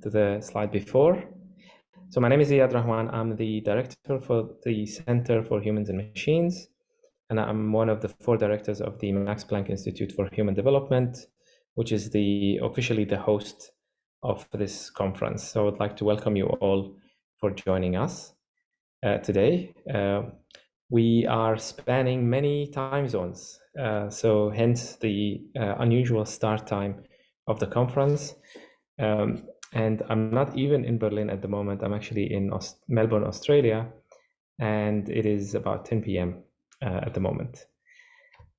to the slide before. So my name is Iyad Rahwan. I'm the director for the Center for Humans and Machines, and I'm one of the 4 directors of the Max Planck Institute for Human Development, which is officially the host of this conference. So I would like to welcome you all for joining us today. We are spanning many time zones, so hence the unusual start time of the conference. And I'm not even in Berlin at the moment. I'm actually in Melbourne, Australia, and it is about 10 p.m. At the moment.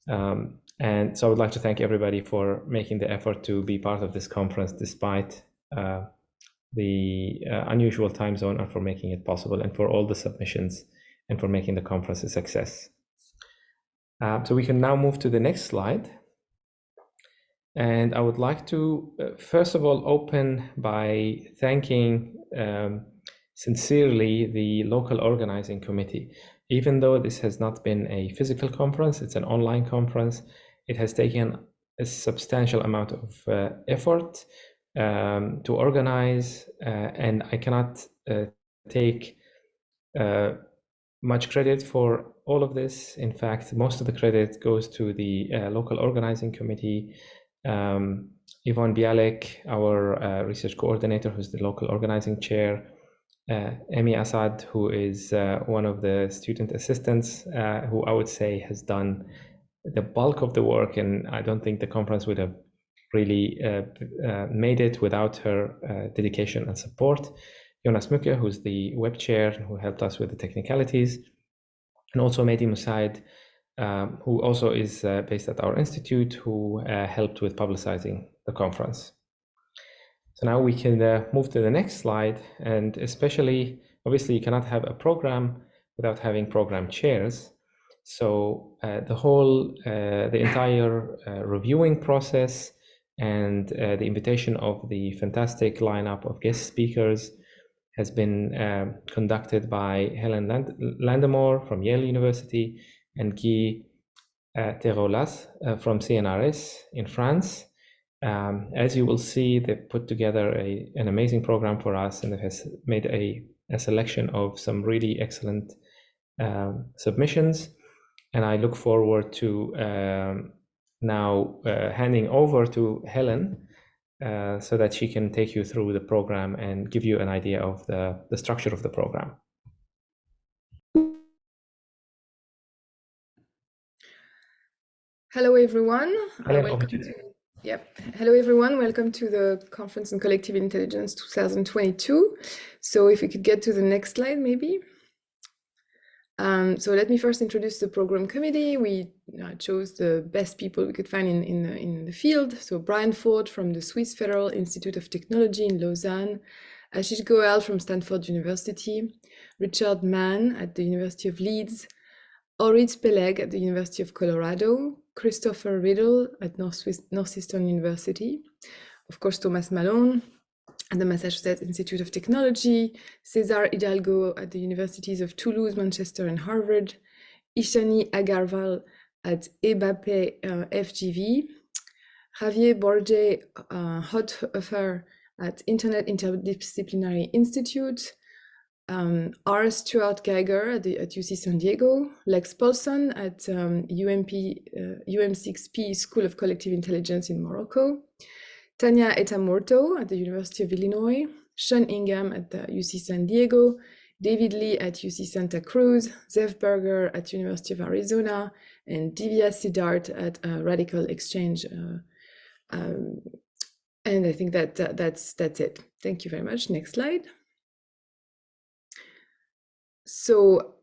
And so I would like to thank everybody for making the effort to be part of this conference despite the unusual time zone, and for making it possible, and for all the submissions, and for making the conference a success. So we can now move to the next slide. And I would like to, first of all, open by thanking sincerely the local organizing committee. Even though this has not been a physical conference, it's an online conference, it has taken a substantial amount of effort to organize, and I cannot take much credit for all of this. In fact, most of the credit goes to the local organizing committee. Yvonne Bialek, our research coordinator, who's the local organizing chair, Amee Assad, who is one of the student assistants, who I would say has done the bulk of the work, and I don't think the conference would have really made it without her dedication and support. Jonas Mücke, who's the web chair, who helped us with the technicalities, and also Mehdi Musaid, who also is based at our institute, who helped with publicizing the conference. So now we can move to the next slide, and especially, obviously, you cannot have a program without having program chairs. So the entire reviewing process and the invitation of the fantastic lineup of guest speakers has been conducted by Helene Landemore from Yale University and Guy Theralauz from CNRS in France. As you will see, they put together an amazing program for us, and it has made a selection of some really excellent submissions. And I look forward to now handing over to Helen so that she can take you through the program and give you an idea of the structure of the program. Hello, everyone. Hello, Hello, everyone. Welcome to the Conference on Collective Intelligence 2022. So if we could get to the next slide, maybe. So let me first introduce the program committee. We chose the best people we could find in the field. So Brian Ford from the Swiss Federal Institute of Technology in Lausanne, Ashish Goel from Stanford University, Richard Mann at the University of Leeds, Orit Peleg at the University of Colorado, Christopher Riddle at Northeastern University, of course Thomas Malone at the Massachusetts Institute of Technology, Cesar Hidalgo at the Universities of Toulouse, Manchester, and Harvard, Ishani Agarwal at EBAPE FGV, Javier Borge Hothofer at Internet Interdisciplinary Institute, R. Stuart Geiger at UC San Diego, Lex Paulson at UM6P School of Collective Intelligence in Morocco, Tanya Etamorto at the University of Illinois, Sean Ingham at the UC San Diego, David Lee at UC Santa Cruz, Zev Berger at University of Arizona, and Divya Siddharth at Radical Exchange. And I think that's it. Thank you very much. Next slide. So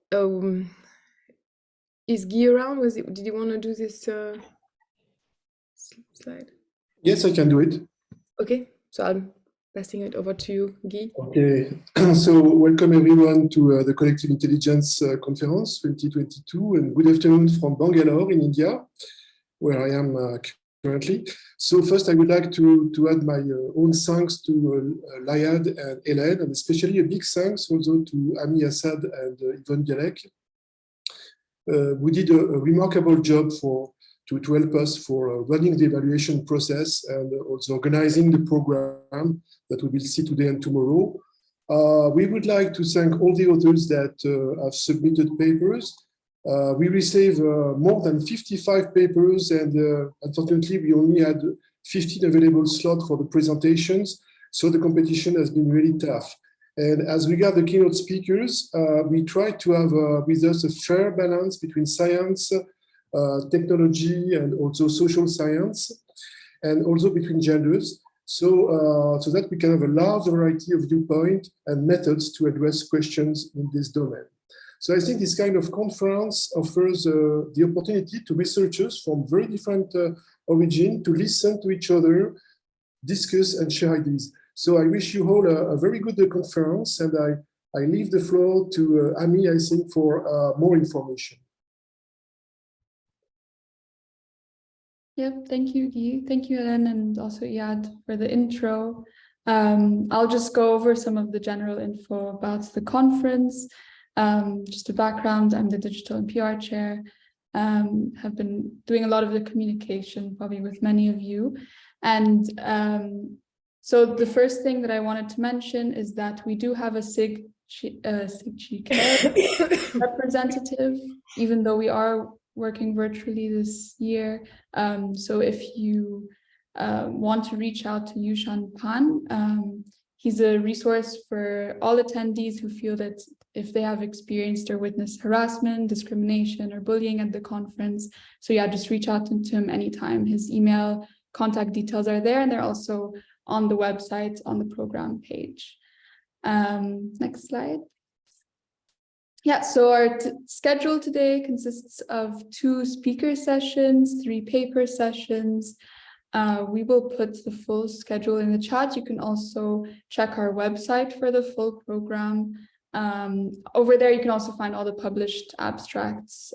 is Guy around? Did you want to do this slide? Yes, I can do it. Okay, so I'm passing it over to you, Guy. Okay, so welcome everyone to the Collective Intelligence Conference 2022, and good afternoon from Bangalore in India, where I am currently. So first, I would like to add my own thanks to Iyad and Helene, and especially a big thanks also to Amee Assad and Yvonne Bialek, who did a remarkable job for to help us for running the evaluation process and also organizing the program that we will see today and tomorrow. We would like to thank all the authors that have submitted papers. We received more than 55 papers, and unfortunately, we only had 15 available slots for the presentations, so the competition has been really tough. And as regards the keynote speakers, we try to have with us a fair balance between science, technology, and also social science, and also between genders, so that we can have a large variety of viewpoints and methods to address questions in this domain. So I think this kind of conference offers the opportunity to researchers from very different origin to listen to each other, discuss and share ideas. So I wish you all a very good conference, and I leave the floor to Amee, I think, for more information. Yep, thank you, Guy. Thank you, Helene, and also Iyad for the intro. I'll just go over some of the general info about the conference. Just a background, I'm the digital and PR chair, have been doing a lot of the communication probably with many of you. And so the first thing that I wanted to mention is that we do have a SIGCHI representative, even though we are working virtually this year. So if you want to reach out to Yushan Pan, he's a resource for all attendees who feel that if they have experienced or witnessed harassment, discrimination, or bullying at the conference. So yeah, just reach out to him anytime. His email, contact details are there, and they're also on the website on the program page. Next slide. Yeah, so our schedule today consists of 2 speaker sessions, 3 paper sessions. We will put the full schedule in the chat. You can also check our website for the full program. Over there, you can also find all the published abstracts